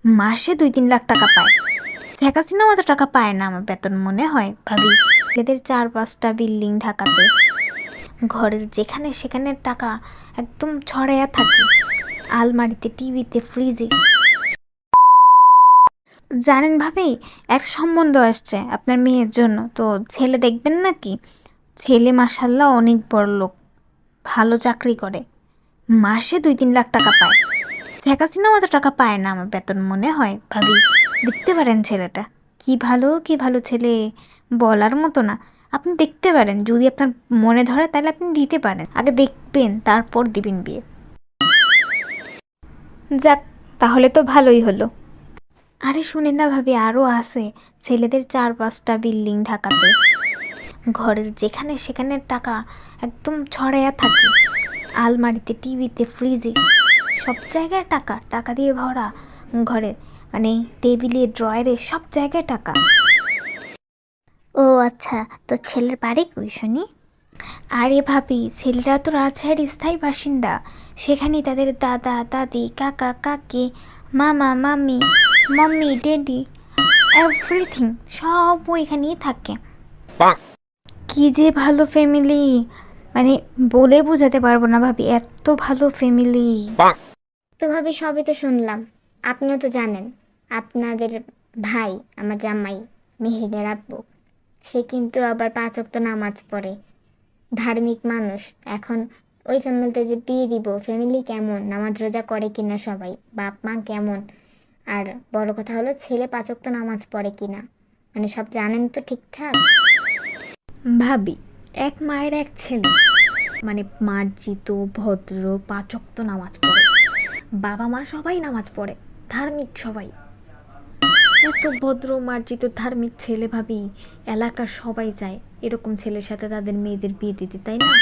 মাসে 2-3 লাখ টাকা পায়। শেখ হাসিনাও অত টাকা পায় না আমার বেতন মনে হয় ভাবি। এদের 4-5টা বিল্ডিং ঢাকাতে, ঘরের যেখানে সেখানে টাকা একদম ছড়াইয়া থাকে, আলমারিতে, টিভিতে, ফ্রিজে। জানেন ভাবি, এক সম্বন্ধ আসছে আপনার মেয়ের জন্য, তো ছেলে দেখবেন নাকি? ছেলে মাশাল্লাহ অনেক বড় লোক, ভালো চাকরি করে, মাসে 2-3 লাখ টাকা পায়। শেখ হাসিনাও অত টাকা পায় না আমার বেতন মনে হয় ভাবি। দেখতে পারেন ছেলেটা, কি ভালো কি ভালো ছেলে, বলার মতো না। আপনি দেখতে পারেন, যদি আপনার মনে ধরে তাহলে আপনি দিতে পারেন, আগে দেখবেন তারপর দিবেন বিয়ে। যাক, তাহলে তো ভালোই হলো। আরে শুনেন না ভাবি, আরও আছে। ছেলেদের 4-5টা বিল্ডিং ঢাকাতে, ঘরের যেখানে সেখানে টাকা একদম ছড়াইয়া থাকে, আলমারিতে, টিভিতে, ফ্রিজে, সব জায়গায় টাকা, টাকা দিয়ে ভরা ঘরে, মানে টেবিলে, ড্রয়ারে, সব জায়গায় টাকা। ও আচ্ছা, তো ছেলের বাড়ি কই শুনি? আরে ভাবি, ছেলেরা তো রাজশাহীর স্থায়ী বাসিন্দা, সেখানেই তাদের দাদা দাদি, কাকা কাকি, মামা মামি, মাম্মি ড্যাডি, এভরিথিং সব ওইখানেই থাকে। কি যে ভালো ফ্যামিলি, মানে বলে বোঝাতে পারবো না ভাবি, এত ভালো ফ্যামিলি। তো ভাবি সবই তো শুনলাম, আপনিও তো জানেন আপনাদের ভাই, আমার জামাই মেহেরের আব্বু, সে কিন্তু আবার 5 ওয়াক্ত নামাজ পড়ে, ধার্মিক মানুষ। এখন ওই ফ্যামিলিতে যে বিয়ে দিব, ফ্যামিলি কেমন, নামাজ রোজা করে কিনা সবাই, বাপ মা কেমন, আর বড় কথা হলো ছেলে 5 ওয়াক্ত নামাজ পড়ে কিনা, মানে সব জানেন তো ঠিকঠাক? ভাবি, এক মায়ের এক ছেলে, মানে মার্জিত, ভদ্র, 5 ওয়াক্ত নামাজ পড়ে, বাবা মা সবাই নামাজ পড়ে, ধার্মিক সবাই। এত ভদ্র, মার্জিত, ধার্মিক ছেলে ভাবি, এলাকার সবাই চায় এরকম ছেলের সাথে তাদের মেয়েদের বিয়ে দিতে, তাই না?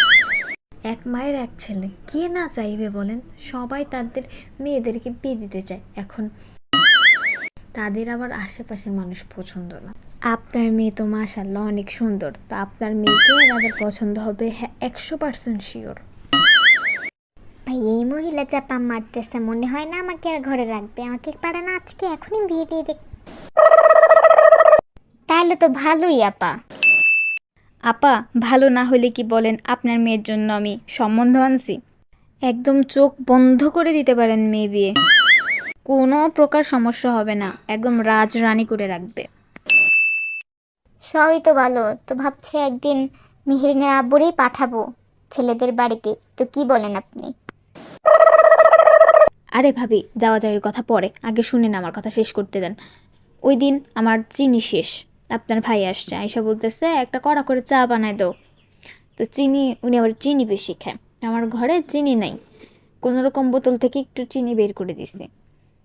এক মায়ের এক ছেলে, কে না চাইবে বলেন? সবাই তাদের মেয়েদেরকে বিয়ে দিতে চায়। এখন তাদের আবার আশেপাশের মানুষ পছন্দ না। আপনার মেয়ে তো মাশাআল্লাহ অনেক সুন্দর, তো আপনার মেয়েকে আমাদের পছন্দ হবে, হ্যাঁ 100% শিওর। ভাই এই মহিলা চাপা মারতেছে, মনে হয় না আমাকে আর ঘরে রাখবে, আমাকে পারে না আজকে এখনই বিয়ে দিয়ে দেখ। তাহলে তো ভালোই আপা। আপা, ভালো না হলে কি বলেন, আপনার মেয়ের জন্য আমি সম্বন্ধ আনছি। একদম চোখ বন্ধ করে দিতে পারেন মেয়ে বিয়ে, কোনো প্রকার সমস্যা হবে না, একদম রাজরানী করে রাখবে। সবই তো ভালো, তো ভাবছি একদিন মেহেরিনের আব্বুরেই পাঠাবো ছেলেদের বাড়িতে, তো কি বলেন আপনি? আরে ভাবি, যাওয়া যাওয়ার কথা পরে, আগে শুনেন আমার কথা শেষ করতে দেন। ওই দিন আমার চিনি শেষ, আপনার ভাই আসছে, আয়সা বলতেছে একটা কড়া করে চা বানায় দাও। তো চিনি, উনি আবার চিনি বেশি খায়, আমার ঘরে চিনি নাই, কোনো রকম বোতল থেকে একটু চিনি বের করে দিছি।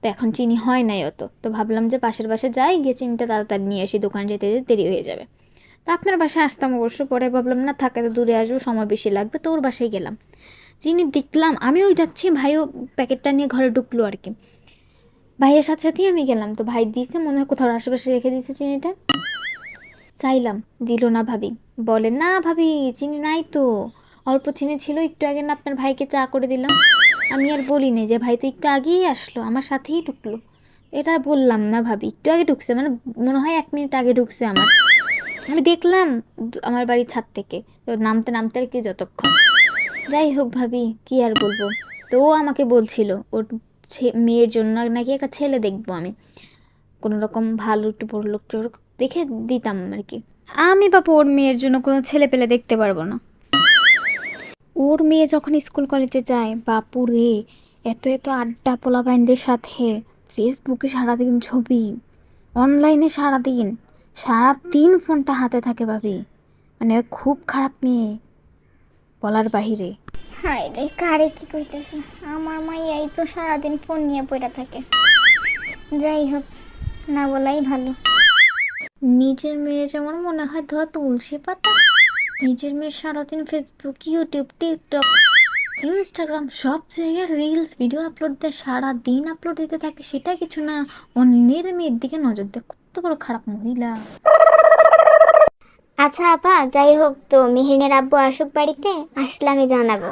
তো এখন চিনি হয় নাই অত, তো ভাবলাম যে পাশের বাসে যাই, গিয়ে চিনিটা তাড়াতাড়ি নিয়ে আসি, দোকান যেতে যেতে দেরি হয়ে যাবে। তো আপনার বাসায় আসতাম অবশ্য, পরে ভাবলাম না থাকে, তো দূরে আসবো, সময় বেশি লাগবে, তো ওর বাসায় গেলাম। চিনি দেখলাম, আমি ওই যাচ্ছি, ভাইও প্যাকেটটা নিয়ে ঘরে ঢুকলো আর কি, ভাইয়ের সাথে সাথেই আমি গেলাম। তো ভাই দিয়েছে, মনে হয় কোথাও আশেপাশে রেখে দিয়েছে চিনিটা, চাইলাম, দিল না ভাবি। বলে না ভাবি, চিনি নাই তো, অল্প চিনি ছিল, একটু আগে না আপনার ভাইকে চা করে দিলাম। আমি আর বলিনি যে ভাই তো একটু আগেই আসলো, আমার সাথেই ঢুকলো, এটা আর বললাম না ভাবি, একটু আগে ঢুকছে, মানে মনে হয় 1 মিনিট আগে ঢুকছে আমার। আমি দেখলাম আমার বাড়ির ছাদ থেকে, তো নামতে নামতে আর কি যতক্ষণ। যাই হোক ভাবি, কি আর বলবো। তো ও আমাকে বলছিল ওর মেয়ের জন্য নাকি একটা ছেলে দেখবো আমি, কোনো রকম ভালো একটু বড় লোক টোক দেখে দিতাম আর কি। আমি বাপু ওর মেয়ের জন্য কোনো ছেলে পেলে দেখতে পারবো না। ওর মেয়ে যখন স্কুল কলেজে যায়, বাপু রে, এত এত আড্ডা পোলাপাইনদের সাথে, ফেসবুকে সারাদিন ছবি, অনলাইনে সারাদিন, সারাদিন ফোনটা হাতে থাকে ভাবি, মানে খুব খারাপ মেয়ে, বলার বাহিরে। হায় রে, কারে কি কইতেছে, আমার মাইয়াই তো সারাদিন ফোন নিয়ে পড়ে থাকে। যাই হোক, না বলাই ভালো। নিজের মেয়ে যেমন মনে হয় ধোয়া তুলসী পাতা, নিজের মেয়ে সারাদিন ফেসবুক, ইউটিউব, টিকটক, ইনস্টাগ্রাম, সব জায়গায় রিলস ভিডিও আপলোড দেয়, সারাদিন আপলোড দিতে থাকে, সেটা কিছু না, অন্যের মেয়ের দিকে নজর দেয়, কত বড় খারাপ মহিলা। আচ্ছা আপা, যাই হোক, তো মেহেরিনের আব্বু আসুক বাড়িতে, আসলে আমি জানাবো,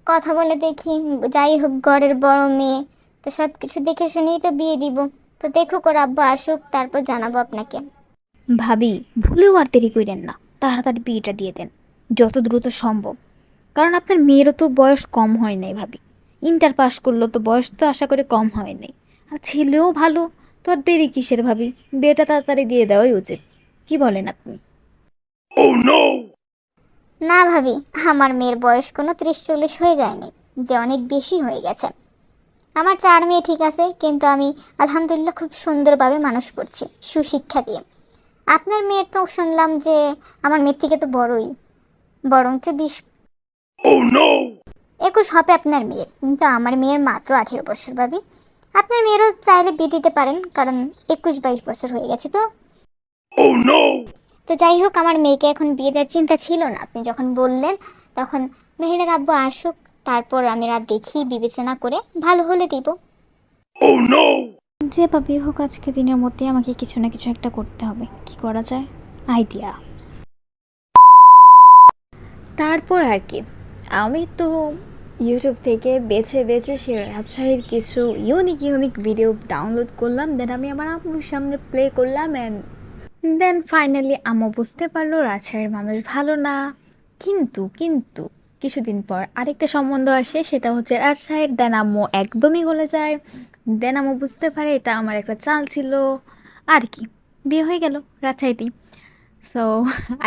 কথা বলে দেখি। যাই হোক, ঘরের বড় মেয়ে, তো সব কিছু দেখে শুনেই তো বিয়ে দিব। তো দেখুক ওর আব্বু আসুক, তারপর জানাবো আপনাকে। ভাবি ভুলেও আর দেরি করেন না, তাড়াতাড়ি বিয়েটা দিয়ে দেন যত দ্রুত সম্ভব। কারণ আপনার মেয়েরও তো বয়স কম হয় নাই ভাবি, ইন্টার পাস করলো তো বয়স তো আশা করি কম হয় নাই। আর ছেলেও ভালো, তো আর দেরি কিসের ভাবি, বিয়েটা তাড়াতাড়ি দিয়ে দেওয়াই উচিত। কি বলেন আপনি? না ভাবি, আমার মেয়ের বয়স কোনো 30-40 হয়ে যায়নি, যে অনেক বেশি হয়ে গেছে। আমার 4 মেয়ে ঠিক আছে, কিন্তু আমি আলহামদুলিল্লাহ খুব সুন্দরভাবে মানুষ করছি, সুশিক্ষা দিয়ে। আপনার মেয়ের তো শুনলাম যে আমার মেয়ের থেকে তো বড়ই, বরঞ্চ 21 হবে আপনার মেয়ের, কিন্তু আমার মেয়ের মাত্র 18 বছর ভাবি। আপনার মেয়েরও চাইলে বিয়ে দিতে পারেন, কারণ 21-22 বছর হয়ে গেছে তো। তো যাই হোক, আমার মেয়েকে এখন বিয়ে দেওয়ার চিন্তা ছিল না, আপনি যখন বললেন তখন মেহেরের আব্বু আসুক, তারপর আমি রাত দেখি বিবেচনা করে ভালো হলে দিব। যেভাবেই হোক আজকে দিনের মধ্যে আমাকে কিছু না কিছু একটা করতে হবে। কি করা যায়? আইডিয়া। তারপর আর কি, আমি তো ইউটিউব থেকে বেছে বেছে সে রাজশাহীর কিছু ইউনিক ভিডিও ডাউনলোড করলাম, দেন আমি আমার আম্মুর সামনে প্লে করলাম, অ্যান্ড দেন ফাইনালি আম্মু বুঝতে পারলো রাজশাহীর মানুষ ভালো না। কিন্তু কিন্তু কিছুদিন পর আরেকটা সম্বন্ধ আসে, সেটা হচ্ছে রাজশাহীর, দেন আম্মু একদমই গলে যায়। দেন আম্মু বুঝতে পারে এটা আমার একটা চাল ছিল, আর কি, বিয়ে হয়ে গেল রাজশাহীতেই। সো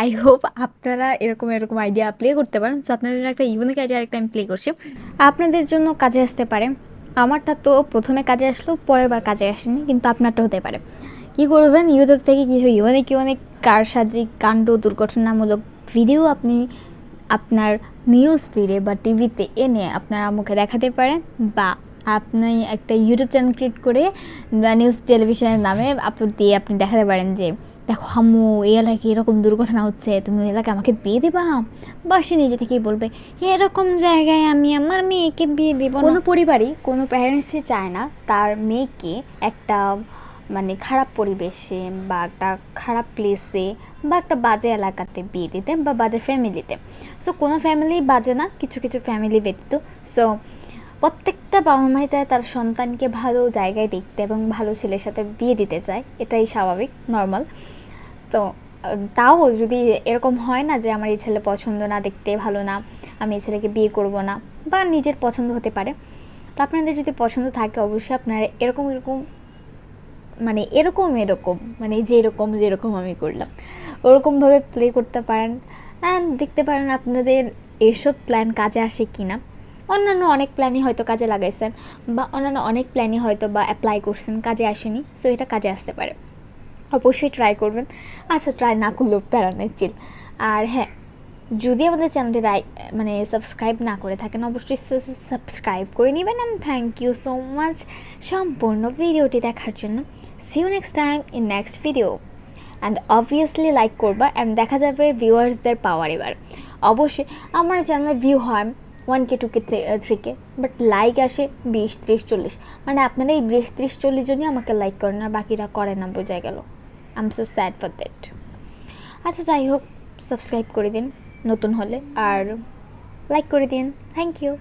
আই হোপ আপনারা এরকম এরকম আইডিয়া প্লে করতে পারেন। সো আপনাদের জন্য একটা ইউনিক আইডিয়া একটা আমি প্লে করছি, আপনাদের জন্য কাজে আসতে পারে। আমারটা তো প্রথমে কাজে আসলো, পরের বার কাজে আসেনি, কিন্তু আপনারটা হতে পারে। কী করবেন, ইউটিউব থেকে কিছু ইউনিক কারসাজি কাণ্ড দুর্ঘটনামূলক ভিডিও আপনি আপনার নিউজ ফিডে বা টিভিতে এনে আপনার আম্মুকে দেখাতে পারেন, বা আপনি একটা ইউটিউব চ্যানেল ক্রিয়েট করে বা নিউজ টেলিভিশনের নামে আপলোড দিয়ে আপনি দেখাতে পারেন যে দেখো আম্মু এই এলাকায় এরকম দুর্ঘটনা হচ্ছে, তুমি ওই এলাকায় আমাকে বিয়ে দেবা। বা সে নিজে থেকেই বলবে এরকম জায়গায় আমি আমার মেয়েকে বিয়ে দেব না। কোনো পরিবারই, কোনো প্যারেন্টসই চায় না তার মেয়েকে একটা মানে খারাপ পরিবেশে বা একটা খারাপ প্লেসে বা একটা বাজে এলাকাতে বিয়ে দিতে, বা বাজে ফ্যামিলিতে। সো কোনো ফ্যামিলি বাজে না, কিছু কিছু ফ্যামিলি ব্যতীত। সো প্রত্যেকটা বাবা মাই চায় তার সন্তানকে ভালো জায়গায় দেখতে এবং ভালো ছেলের সাথে বিয়ে দিতে চায়, এটাই স্বাভাবিক, নর্মাল। তো তাও যদি এরকম হয় না যে আমার এই ছেলে পছন্দ না, দেখতে ভালো না, আমি এই ছেলেকে বিয়ে করব না, বা নিজের পছন্দ হতে পারে, তো আপনাদের যদি পছন্দ থাকে অবশ্যই আপনারা এরকম মানে যেরকম আমি করলাম ওরকমভাবে প্লে করতে পারেন। অ্যান্ড দেখতে পারেন আপনাদের এসব প্ল্যান কাজে আসে কি না। অন্যান্য অনেক প্ল্যানই হয়তো কাজে লাগাইছেন, বা অন্যান্য অনেক প্ল্যানই হয়তো বা অ্যাপ্লাই করছেন, কাজে আসেনি। সো এটা কাজে আসতে পারে, অবশ্যই ট্রাই করবেন। আচ্ছা, ট্রাই না করলেও প্যারা নেই, চিল। আর হ্যাঁ, যদি আমাদের চ্যানেলটি মানে সাবস্ক্রাইব না করে থাকেন অবশ্যই সাবস্ক্রাইব করে নেবেন। And thank you so much সম্পূর্ণ ভিডিওটি দেখার জন্য। See you next time in next video. And obviously like করবা, অ্যান্ড দেখা যাবে ভিউয়ার্সদের পাওয়ার এবার। অবশ্যই আমার চ্যানেলে ভিউ হয় 1K 2K 3K, but like আসে 20, 30, 40। মানে আপনারা এই 20, 30, 40 জনই আমাকে লাইক করেন, আর বাকিরা করে না, বোঝা গেল। I am so sad for that. আচ্ছা যাই হোক, সাবস্ক্রাইব করে দিন নতুন হলে, আর লাইক করে দিন। Thank you.